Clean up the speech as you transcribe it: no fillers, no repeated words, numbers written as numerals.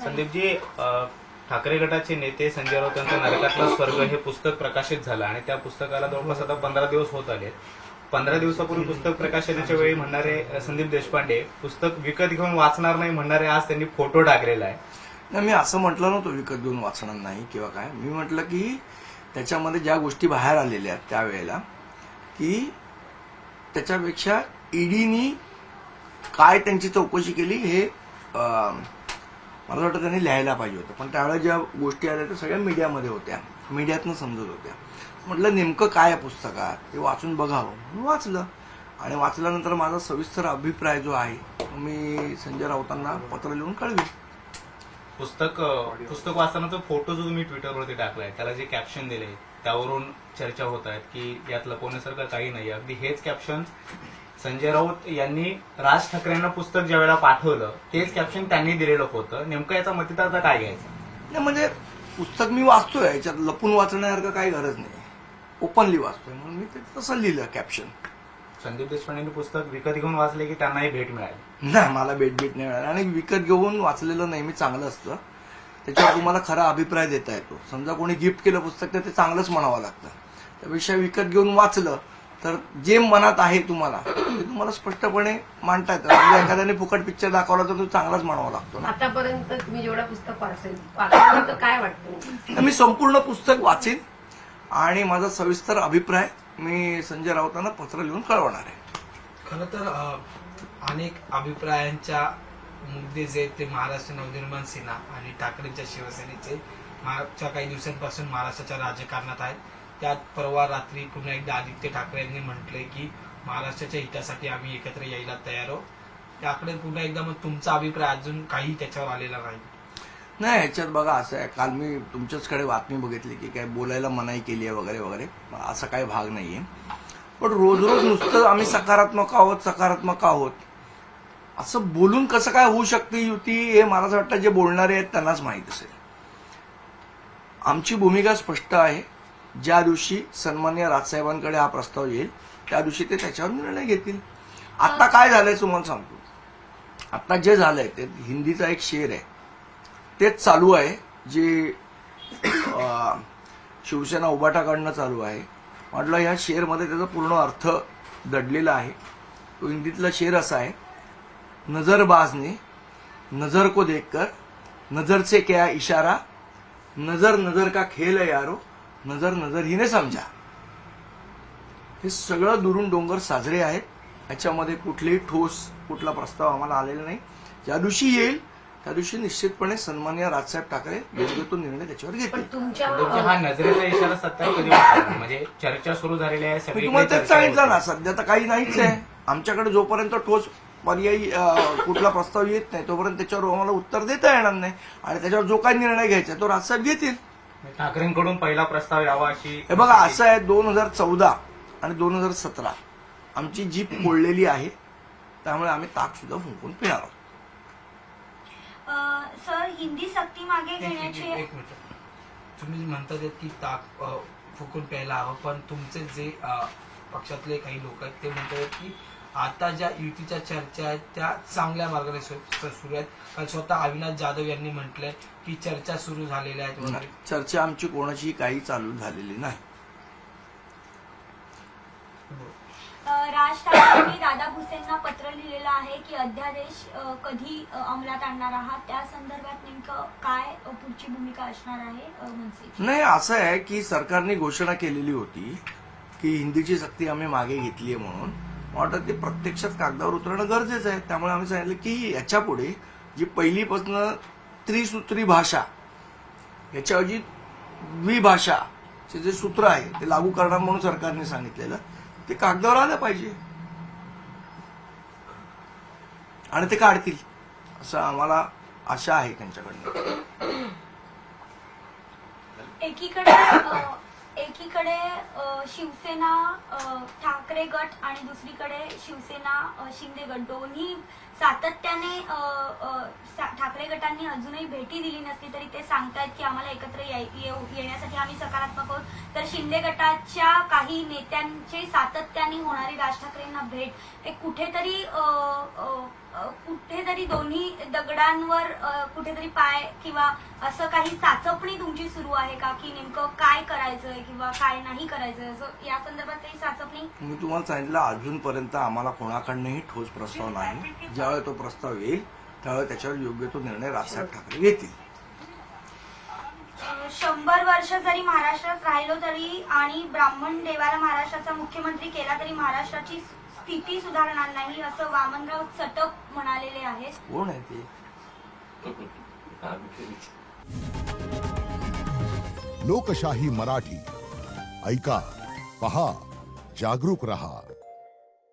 संदीपजी, ठाकरे गटाचे नेते संजय राऊत यांचं नरकातला स्वर्ग हे पुस्तक प्रकाशित झालं आणि त्या पुस्तकाला जवळपास आता 15 दिवस होत आले. 15 दिवसापूर्वी पुस्तक प्रकाशनाच्या वेळी म्हणणारे संदीप देशपांडे पुस्तक विकत घेऊन वाचणार नाही म्हणणारे आज त्यांनी फोटो टाकलेला आहे. नाही, मी असं म्हटलं नव्हतं विकत घेऊन वाचणार नाही किंवा काय. मी म्हटलं की त्याच्यामध्ये ज्या गोष्टी बाहेर आलेल्या आहेत त्यावेळेला की त्याच्यापेक्षा ईडीनी काय त्यांची चौकशी केली हे मला वाटतं त्यांनी लिहायला पाहिजे होतं. पण त्यावेळेला ज्या गोष्टी आल्या त्या सगळ्या मीडियामध्ये होत्या, मीडियातनं समजत होत्या. म्हटलं नेमकं काय आहे पुस्तकात ते वाचून बघावं म्हणून वाचलं. आणि वाचल्यानंतर माझा सविस्तर अभिप्राय जो आहे मी संजय राऊतांना पत्र लिहून कळवी. पुस्तक वाचतानाचा फोटो जो तुम्ही ट्विटरवरती टाकलाय त्याला जे कॅप्शन दिले त्यावरून चर्चा होत आहेत की यात लपवण्यासारखं काही नाही. अगदी हेच कॅप्शन संजय राऊत यांनी राज ठाकरेंना पुस्तक ज्या वेळेला पाठवलं तेच कॅप्शन त्यांनी दिलेलं होतं. नेमकं याचा मतितार्थ काय घ्यायचा? नाही, म्हणजे पुस्तक मी वाचतोय, याच्यात लपून वाचण्यासारखं काही गरज नाही, ओपनली वाचतोय म्हणून मी ते तसं लिहिलं कॅप्शन. संदीप देशपांडेंनी पुस्तक विकत घेऊन वाचले की त्यांनाही भेट मिळाली? नाही, मला भेट नाही मिळाली. आणि विकत घेऊन वाचलेलं नेहमी चांगलं असतं, त्याच्यावर तुम्हाला खरा अभिप्राय देता येतो. समजा कोणी गिफ्ट केलं पुस्तक तर ते चांगलंच म्हणावं लागतं. त्यापेक्षा विकत घेऊन वाचलं तर जे मनात आहे तुम्हाला ते तुम्हाला स्पष्टपणे मांडता येतं. म्हणजे एखाद्याने फुकट पिक्चर दाखवला तर तो चांगलाच म्हणावा लागतो ना. आतापर्यंत तुम्ही जेवढं पुस्तक वाचलं तर काय वाटतं? मी संपूर्ण पुस्तक वाचेन आणि माझा सविस्तर अभिप्राय मी संजय राऊतांना पत्र लिहून कळवणार आहे. खरं तर अनेक अभिप्रायांच्या मुद्दे जे ते महाराष्ट्र नवनिर्माण सेना आणि ठाकरेंच्या शिवसेनेचे मागच्या काही दिवसांपासून महाराष्ट्राच्या राजकारणात आहेत. त्यात परवा रात्री पुन्हा एकदा आदित्य ठाकरे यांनी म्हटलंय की महाराष्ट्राच्या हितासाठी आम्ही एकत्र यायला तयार आहोत. त्याकडे पुन्हा एकदा मग तुमचा अभिप्राय अजून काही त्याच्यावर आलेला नाही. नाही, ह्याच्यात बघा असं आहे, काल मी तुमच्याचकडे बातमी बघितली की काय बोलायला मनाई केली आहे वगैरे वगैरे, असा काही भाग नाहीये. पण रोज रोज नुसतं आम्ही सकारात्मक आहोत असं बोलून कसं काय होऊ शकते युती, हे मला असं वाटतं जे बोलणारे आहेत त्यांनाच माहीत असेल. आमची भूमिका स्पष्ट आहे. ज्या दिवशी सन्माननीय राजसाहेबांकडे हा प्रस्ताव येईल त्या दिवशी ते त्याच्यावर निर्णय घेतील. आता काय झालंय तुम्हाला सांगतो. आता जे झालंय ते हिंदीचा एक शेर आहे तेच चालू आहे, जे शिवसेना उभाटाकडनं चालू आहे. म्हटलं ह्या शेरमध्ये त्याचा पूर्ण अर्थ दडलेला आहे. तो हिंदीतला शेर असा आहे, नजरबाज ने नजर को देखकर नजर से क्या इशारा, नजर नजर का खेल है यारो, नजर नजर ही ने समजा. हे सगळं दुरून डोंगर साजरे आहेत. याच्यामध्ये कुठलीही कुठला प्रस्ताव आम्हाला आलेला नाही. ज्या दिवशी येईल त्या दिवशी निश्चितपणे सन्माननीय राजसाहेब ठाकरे योग्य तो निर्णय त्याच्यावर घेतील. हा नजरेचा इशारा सत्ता कधी वापरणार? म्हणजे चर्चा सुरू झालेली आहे, मी तुम्हाला तेच सांगितलं ना, सध्या तर काही नाहीच आहे आमच्याकडे. जोपर्यंत ठोस पर्यायी कुठला प्रस्ताव येत नाही तोपर्यंत त्याच्यावर आम्हाला उत्तर देता येणार नाही. आणि त्याच्यावर जो काही निर्णय घ्यायचा तो राजसाहेब घेतील. ठाकरेंकडून पहिला प्रस्ताव यावा अशी. हे बघा असं आहे, 2014 आणि 2017 आमची जीप फोडलेली आहे, त्यामुळे आम्ही ताक सुद्धा फुंकून पिणार आहोत. सर, हिंदी सक्ती मागे घेण्याचे एक मिनिट, तुम्ही म्हणतात की ताक फुकून प्यायला हवं, पण तुमचे जे पक्षातले काही लोक आहेत ते म्हणतात की आता ज्या युतीच्या चर्चा आहेत त्या चांगल्या मार्गाने सुरू आहेत. कारण स्वतः अविनाश जाधव यांनी म्हटलंय की चर्चा सुरू झालेल्या आहेत वगैरे. चर्चा आमची कोणाची काही चालू झालेली नाही. राज ठाकरेंनी दादा भुसेंना पत्र लिहिलेलं आहे की अध्यादेश कधी अंमलात आणणार आहात, त्या संदर्भात नेमकं काय पुढची भूमिका असणार आहे मनसे? नाही, असं आहे की सरकारने घोषणा केलेली होती की हिंदीची सक्ती आम्ही मागे घेतली आहे म्हणून. वाटतं ते प्रत्यक्षात कागदावर उतरणं गरजेचं आहे. त्यामुळे आम्ही सांगितलं की याच्यापुढे जी पहिलीपासून त्रिसूत्री भाषा याच्याऐवजी द्विभाषाचे जे सूत्र आहे ते लागू करणार म्हणून सरकारने सांगितलेलं ते कागदावर आलं पाहिजे आणि ते काढतील असं आम्हाला आशा आहे त्यांच्याकडनं. एकीकडे शिवसेना ठाकरे गट आणि दुसरीकडे शिवसेना शिंदे गट दोन्ही सातत्याने ठाकरे गटांनी अजूनही भेटी दिली नसली तरी ते सांगतायत की आम्हाला एकत्र येण्यासाठी आम्ही सकारात्मक आहोत. तर शिंदे गटाच्या काही नेत्यांची सातत्याने होणारी राज ठाकरेंना भेट हे कुठेतरी कुठेतरी दोन्ही दगडांवर कुठेतरी पाय किंवा असं काही चाचपणी तुमची सुरू आहे का, की नेमकं काय करायचंय किंवा काय नाही करायचंय, असं या संदर्भात काही चाचपणी? मी तुम्हाला सांगितलं अजूनपर्यंत आम्हाला कोणाकडनंही ठोस प्रस्ताव नाही. ज्यावेळी तो प्रस्ताव येईल त्यावेळी त्याच्यावर योग्य तो निर्णय राजसाहेब ठाकरे घेतील. 100 वर्ष जरी महाराष्ट्रात राहिलो तरी आणि ब्राह्मण देवाला महाराष्ट्राचा मुख्यमंत्री केला तरी महाराष्ट्राची स्थिती सुधारणार नाही, असं वामनराव चटप म्हणालेले आहेत. कोण आहे ते? लोकशाही मराठी ऐका, पहा, जागरूक रहा.